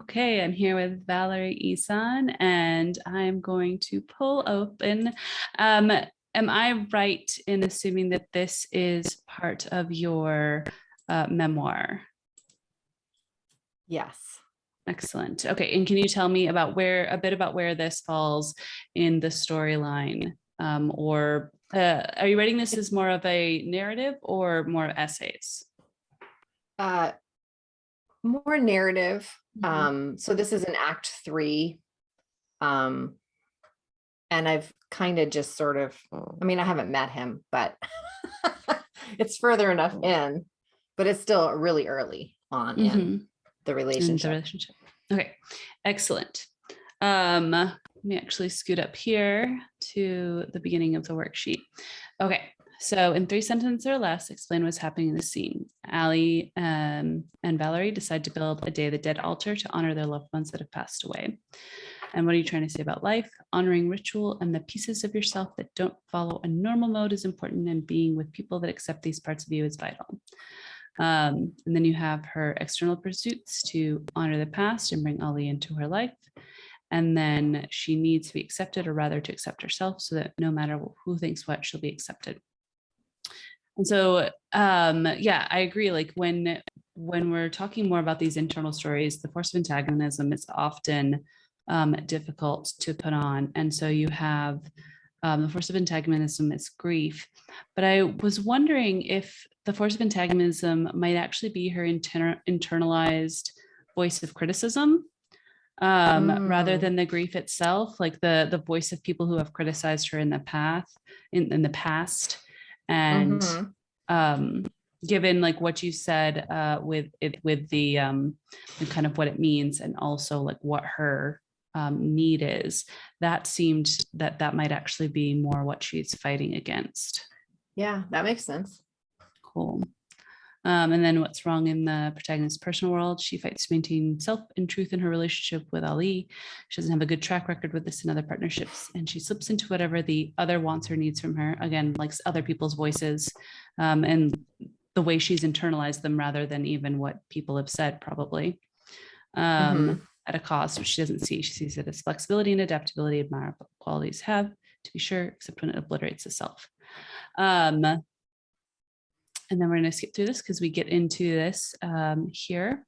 Okay, I'm here with Valerie Isan, and I'm going to pull open. Am I right in assuming that this is part of your memoir? Yes. Excellent. Okay, and can you tell me about a bit about where this falls in the storyline? Or are you writing this as more of a narrative or more essays? More narrative. Mhm. So this is an act 3. And I've kind of just sort of, I mean, I haven't met him, but it's further enough in, but it's still really early on in the relationship. Okay, excellent. Let me actually scoot up here to the beginning of the worksheet. Okay, so in 3 sentences or less, explain what's happening in the scene. Allie and Valerie decide to build a Day of the Dead altar to honor their loved ones that have passed away. And what are you trying to say about life? Honoring ritual and the pieces of yourself that don't follow a normal mode is important, and being with people that accept these parts of you is vital. And then you have her external pursuits to honor the past and bring Ali into her life. And then she needs to be accepted, or rather to accept herself, so that no matter who thinks what, she'll be accepted. And so, yeah, I agree. Like when we're talking more about these internal stories, the force of antagonism is often difficult to put on. And so you have the force of antagonism is grief. But I was wondering if the force of antagonism might actually be her internalized voice of criticism, rather than the grief itself, like the voice of people who have criticized her in the past. And given like what you said with the kind of what it means, and also like what her need is, that seemed that might actually be more what she's fighting against. Yeah, that makes sense. Cool. And then what's wrong in the protagonist's personal world? She fights to maintain self and truth in her relationship with Ali. She doesn't have a good track record with this in other partnerships, and she slips into whatever the other wants or needs from her. Again, likes other people's voices, and the way she's internalized them rather than even what people have said, probably. At a cost which she doesn't see. She sees it as flexibility and adaptability, admirable qualities have, to be sure, except when it obliterates the self. And then we're going to skip through this because we get into this here.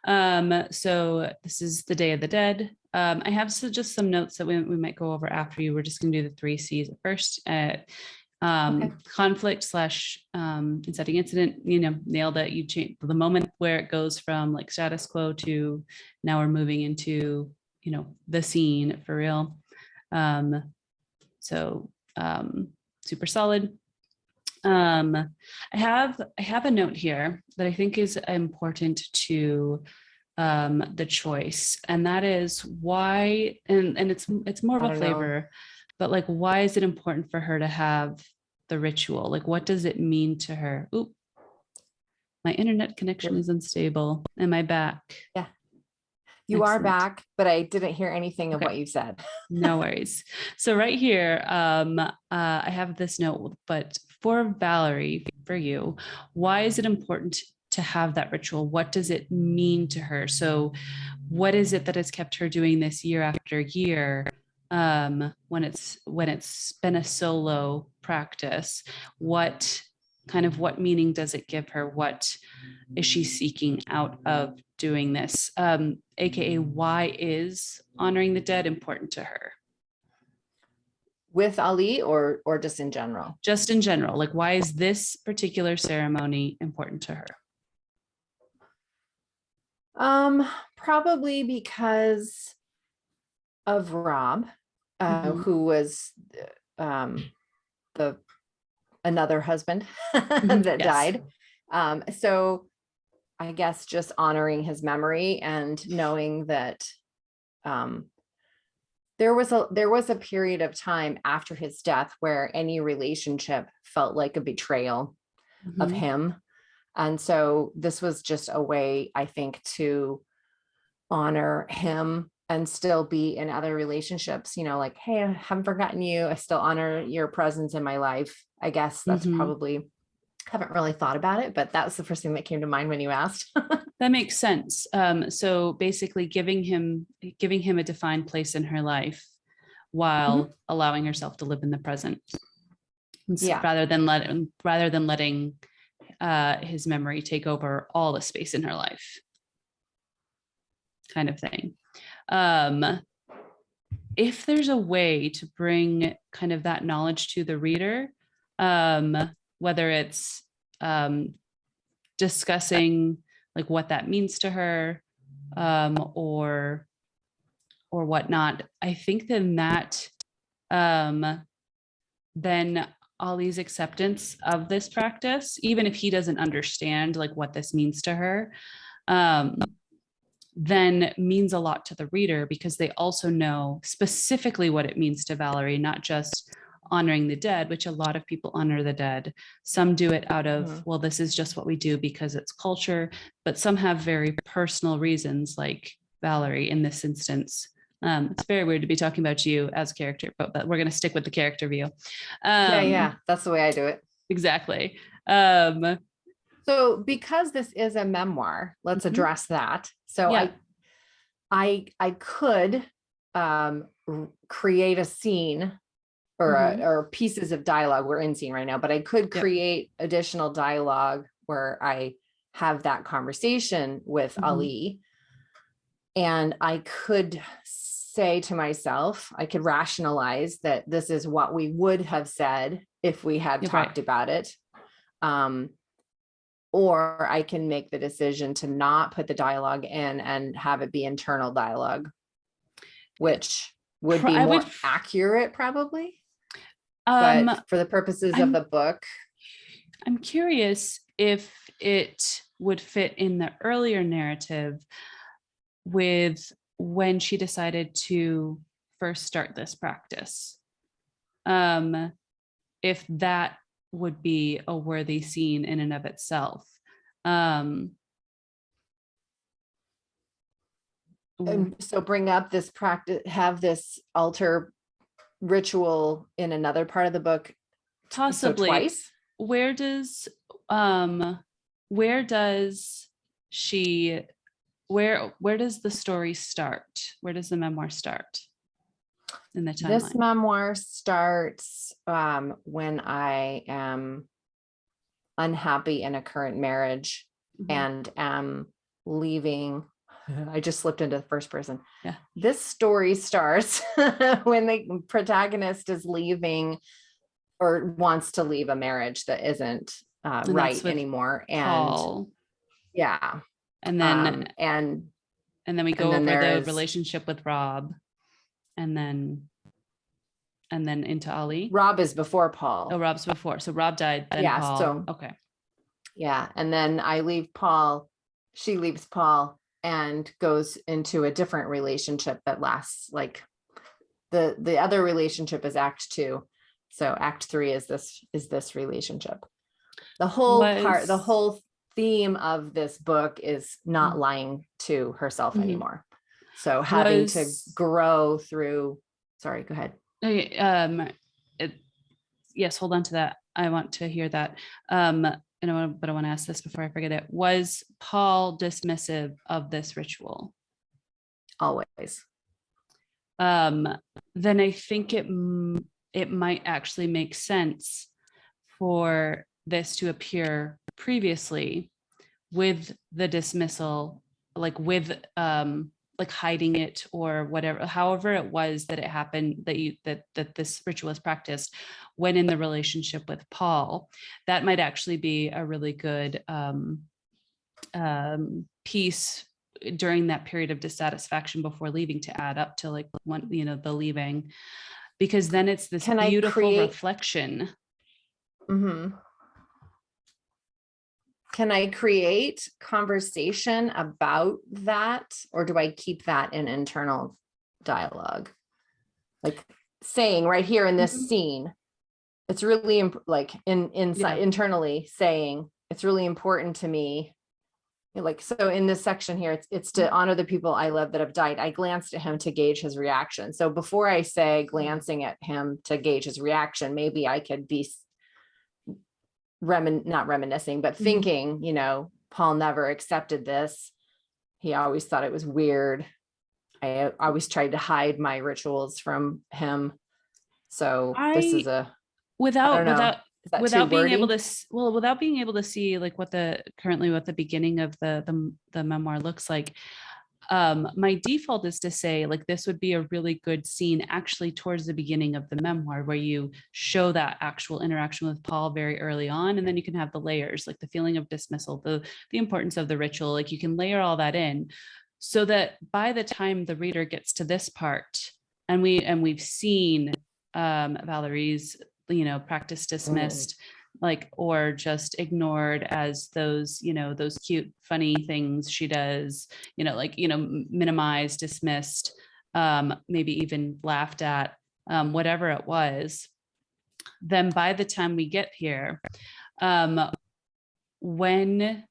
So this is the Day of the Dead. I have just some notes that we might go over after you. We're just going to do the 3 C's at first. Okay. Conflict / inciting incident, nailed it. You change the moment where it goes from like status quo to now we're moving into, the scene for real. Super solid. I have a note here that I think is important to the choice, and that is why, and it's more of a flavor, but like, why is it important for her to have the ritual? Like, what does it mean to her? Oop, my internet connection is unstable. Am I back? Yeah. You Excellent. Are back, but I didn't hear anything of what you said. No worries. So right here, I have this note, but for Valerie, for you, why is it important to have that ritual? What does it mean to her? So what is it that has kept her doing this year after year, when it's been a solo practice? What meaning does it give her? What is she seeking out of doing this? AKA, why is honoring the dead important to her? With Ali or just in general? Just in general. Like, why is this particular ceremony important to her? Probably because of Rob, who was another husband that died. So I guess just honoring his memory and knowing that there was a period of time after his death where any relationship felt like a betrayal of him. And so this was just a way, I think, to honor him and still be in other relationships, like, hey, I haven't forgotten you. I still honor your presence in my life. I guess that's probably, haven't really thought about it, but that was the first thing that came to mind when you asked. That makes sense. So basically giving him a defined place in her life while allowing herself to live in the present. Yeah. Rather than letting his memory take over all the space in her life, kind of thing. If there's a way to bring kind of that knowledge to the reader, whether it's discussing like what that means to her, or whatnot, I think then Ollie's acceptance of this practice, even if he doesn't understand like what this means to her, then means a lot to the reader, because they also know specifically what it means to Valerie, not just honoring the dead, which a lot of people honor the dead. Some do it out of, well, this is just what we do because it's culture, but some have very personal reasons, like Valerie in this instance. It's very weird to be talking about you as a character, but we're going to stick with the character view. Yeah, that's the way I do it. Exactly. So because this is a memoir, let's address that. So yeah. I could create a scene or pieces of dialogue. We're in scene right now, but I could create additional dialogue where I have that conversation with Ali. And I could say to myself, I could rationalize that this is what we would have said if we had talked about it. Or I can make the decision to not put the dialogue in and have it be internal dialogue, which would be more accurate probably. But for the purposes of the book, I'm curious if it would fit in the earlier narrative with when she decided to first start this practice. If that would be a worthy scene in and of itself. So bring up this practice, have this altar ritual in another part of the book, possibly. So twice. Where does the story start? Where does the memoir start in the timeline? This memoir starts when I am unhappy in a current marriage and am leaving. I just slipped into the first person. Yeah. This story starts when the protagonist is leaving or wants to leave a marriage that isn't right anymore. Paul. And and then we go over the relationship with Rob, and then into Ali. Rob is before Paul. Oh, Rob's before. So Rob died, then Paul. So okay. Yeah. And then I leave Paul, she leaves Paul and goes into a different relationship that lasts like the other relationship is Act 2. So Act 3 is this relationship. The whole theme of this book is not lying to herself anymore. So having to grow through, sorry, go ahead. Yes, hold on to that. I want to hear that. But I want to ask this before I forget it. Was Paul dismissive of this ritual? Always. Then I think it might actually make sense for this to appear previously with the dismissal, like with like hiding it or whatever, however it was that it happened, that this ritual was practiced when in the relationship with Paul. That might actually be a really good piece during that period of dissatisfaction before leaving to add up to like one, the leaving, because then it's this beautiful reflection. Can I create conversation about that, or do I keep that in internal dialogue? Like saying right here in this scene, it's really like internally saying it's really important to me. Like, so in this section here, it's to honor the people I love that have died. I glanced at him to gauge his reaction. So before I say glancing at him to gauge his reaction, maybe I could be not reminiscing, but thinking, Paul never accepted this. He always thought it was weird. I always tried to hide my rituals from him. So this is I I don't know. Is that too without being able wordy? to without being able to see like what the beginning of the memoir looks like, my default is to say like this would be a really good scene actually towards the beginning of the memoir, where you show that actual interaction with Paul very early on, and then you can have the layers, like the feeling of dismissal, the importance of the ritual, like you can layer all that in, so that by the time the reader gets to this part, and we've seen Valerie's practice dismissed, like, or just ignored as those, those cute funny things she does, like, minimized, dismissed, maybe even laughed at, whatever it was. Then by the time we get here, when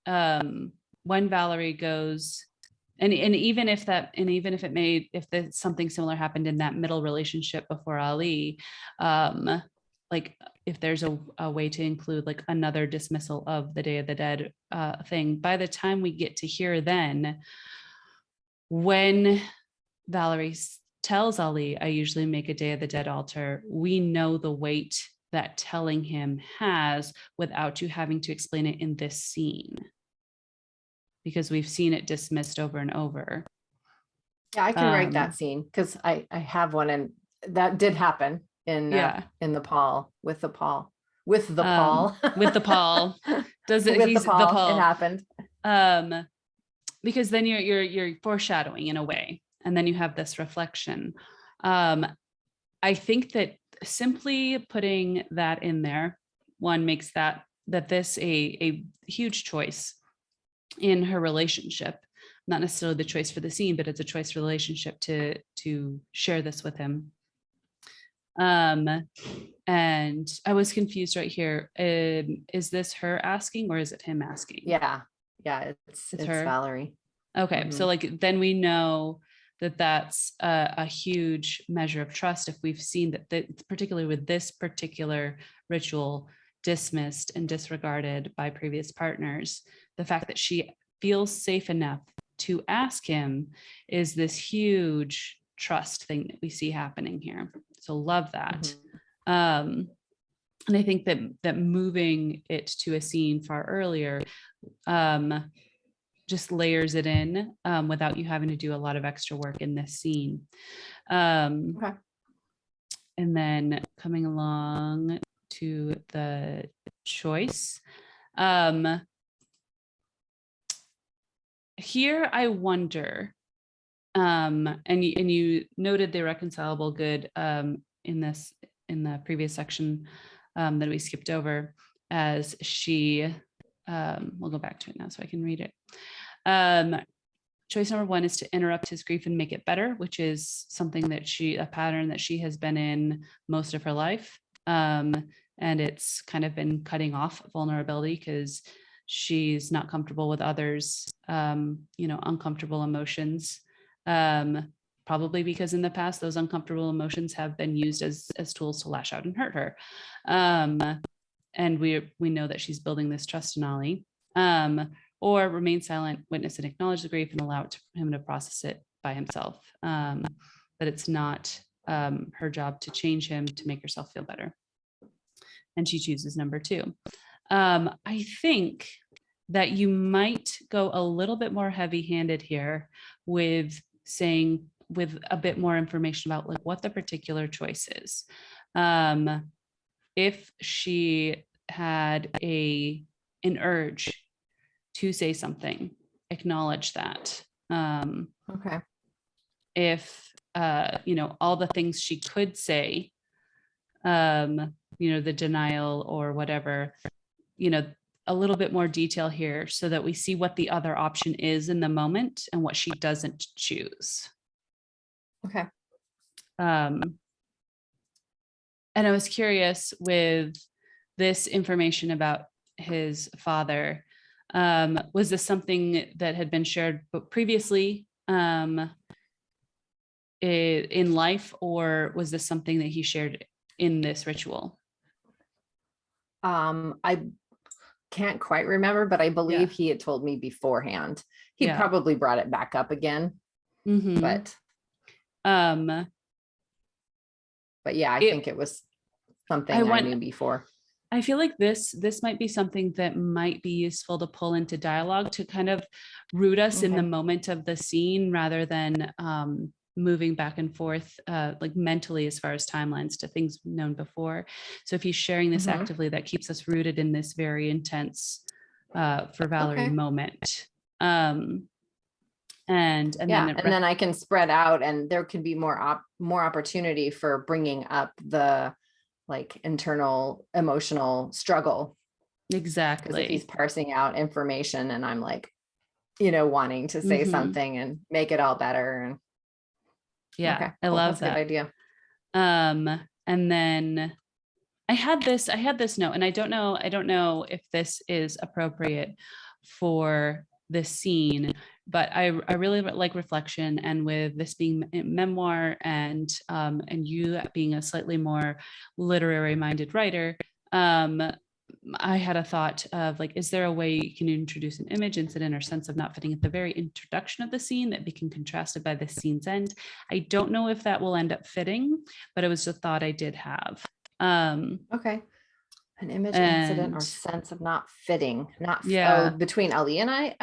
Valerie goes, and even if something similar happened in that middle relationship before Ali, like if there's a way to include like another dismissal of the Day of the Dead thing, by the time we get to here, then when Valerie tells Ali, I usually make a Day of the Dead altar, we know the weight that telling him has without you having to explain it in this scene, because we've seen it dismissed over and over. Yeah, I can write that scene because I have one, and that did happen in the Paul with the Paul with the Paul with the Paul. Does it? With He's the Paul. The Paul. It happened. Because then you're foreshadowing in a way, and then you have this reflection. I think that simply putting that in there, one makes that this a huge choice in her relationship, not necessarily the choice for the scene, but it's a choice for the relationship to share this with him. And I was confused right here. Is this her asking or is it him asking? Yeah, it's her. Valerie. Okay, so like then we know that that's a huge measure of trust if we've seen that particularly with this particular ritual dismissed and disregarded by previous partners, the fact that she feels safe enough to ask him is this huge trust thing that we see happening here. So love that. And I think that moving it to a scene far earlier just layers it in without you having to do a lot of extra work in this scene. Okay. And then coming along to the choice. Here I wonder, and you noted the irreconcilable good in the previous section that we skipped over, as she, we'll go back to it now so I can read it. Choice number one is to interrupt his grief and make it better, which is something that a pattern that she has been in most of her life. And it's kind of been cutting off vulnerability because she's not comfortable with others, uncomfortable emotions, probably because in the past, those uncomfortable emotions have been used as tools to lash out and hurt her. And we know that she's building this trust in Ali. Or remain silent, witness and acknowledge the grief and allow him to process it by himself. That it's not her job to change him to make herself feel better. And she chooses number two. I think that you might go a little bit more heavy-handed here with saying, with a bit more information about like what the particular choice is. If she had an urge to say something, acknowledge that. Okay. If, all the things she could say, the denial or whatever, a little bit more detail here so that we see what the other option is in the moment and what she doesn't choose. Okay. And I was curious with this information about his father, was this something that had been shared previously in life, or was this something that he shared in this ritual? can't quite remember, but I believe he had told me beforehand. He probably brought it back up again. But yeah, I think it was something I knew before. I feel like this might be something that might be useful to pull into dialogue to kind of root us in the moment of the scene rather than moving back and forth like mentally as far as timelines to things known before. So if he's sharing this actively, that keeps us rooted in this very intense for Valerie moment. And then I can spread out, and there could be more opportunity for bringing up the like internal emotional struggle. Exactly. Because if he's parsing out information and I'm like, you know, wanting to say something and make it all better. And I love that. Good idea. And then I had this note, and I don't know if this is appropriate for this scene, but I really like reflection, and with this being memoir and you being a slightly more literary minded writer, I had a thought of like, is there a way you can introduce an image, incident, or sense of not fitting at the very introduction of the scene that became contrasted by the scene's end? I don't know if that will end up fitting, but it was a thought I did have. An image, incident, or sense of not fitting, between Ali and I.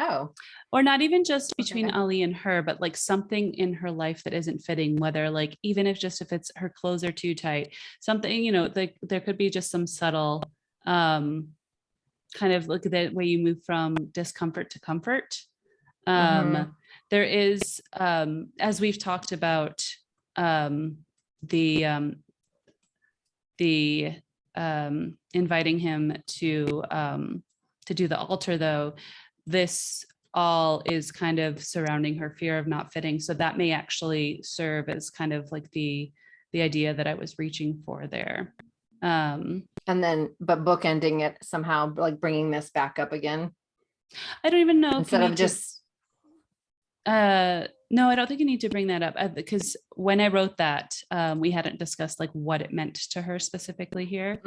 Or not even just between Ali and her, but like something in her life that isn't fitting, whether like, even if it's her clothes are too tight, something, you know, like there could be just some subtle kind of look at the way you move from discomfort to comfort. There is, as we've talked about, the inviting him to do the altar, though, this all is kind of surrounding her fear of not fitting. So that may actually serve as kind of like the idea that I was reaching for there. And then, but bookending it somehow, like bringing this back up again. I don't even know instead of just. No, I don't think you need to bring that up because when I wrote that, we hadn't discussed like what it meant to her specifically here.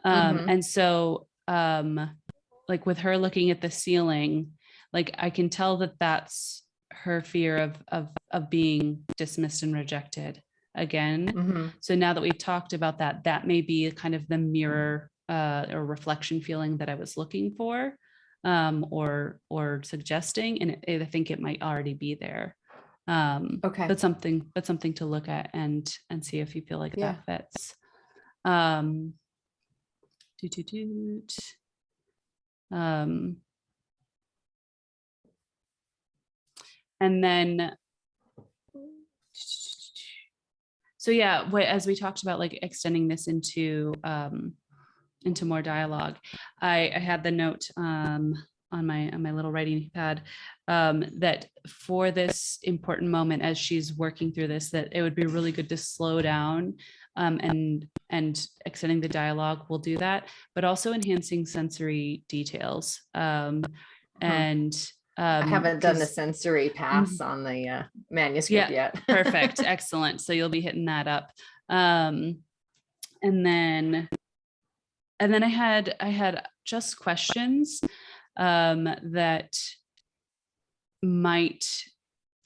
And so like with her looking at the ceiling, like I can tell that that's her fear of being dismissed and rejected again. So now that we've talked about that, that may be kind of the mirror or reflection feeling that I was looking for, or suggesting, and I think it might already be there. But something to look at and see if you feel like that fits. And then, so yeah, as we talked about, like extending this into more dialogue, I had the note on my little writing pad that for this important moment, as she's working through this, that it would be really good to slow down, and extending the dialogue will do that, but also enhancing sensory details. And I haven't done the sensory pass on the manuscript yet. Perfect. Excellent. So you'll be hitting that up. And then I had just questions that might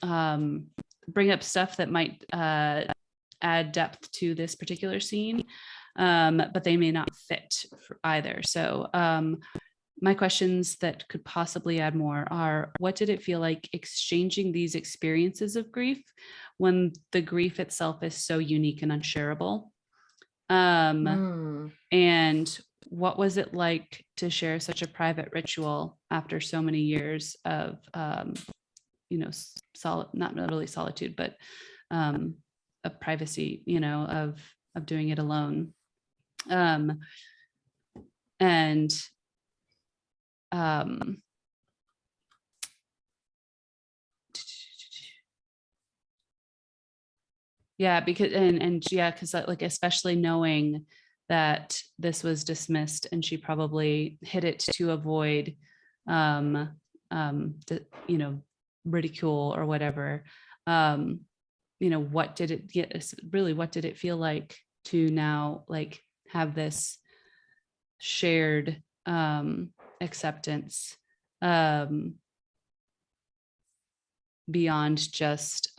bring up stuff that might add depth to this particular scene, but they may not fit for either. So my questions that could possibly add more are, what did it feel like exchanging these experiences of grief when the grief itself is so unique and unshareable? And what was it like to share such a private ritual after so many years of, not really solitude, but of privacy, of doing it alone. Because like, especially knowing that this was dismissed and she probably hid it to avoid ridicule or whatever. What did it feel like to now like have this shared acceptance, beyond just,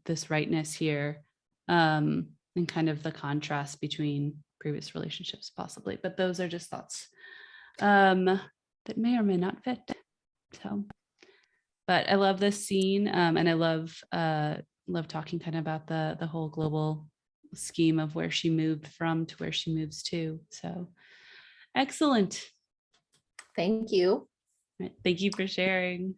this rightness here, and kind of the contrast between previous relationships possibly. But those are just thoughts that may or may not fit. So, but I love this scene, and I love talking kind of about the whole global scheme of where she moved from to where she moves to. So excellent. Thank you. Thank you for sharing.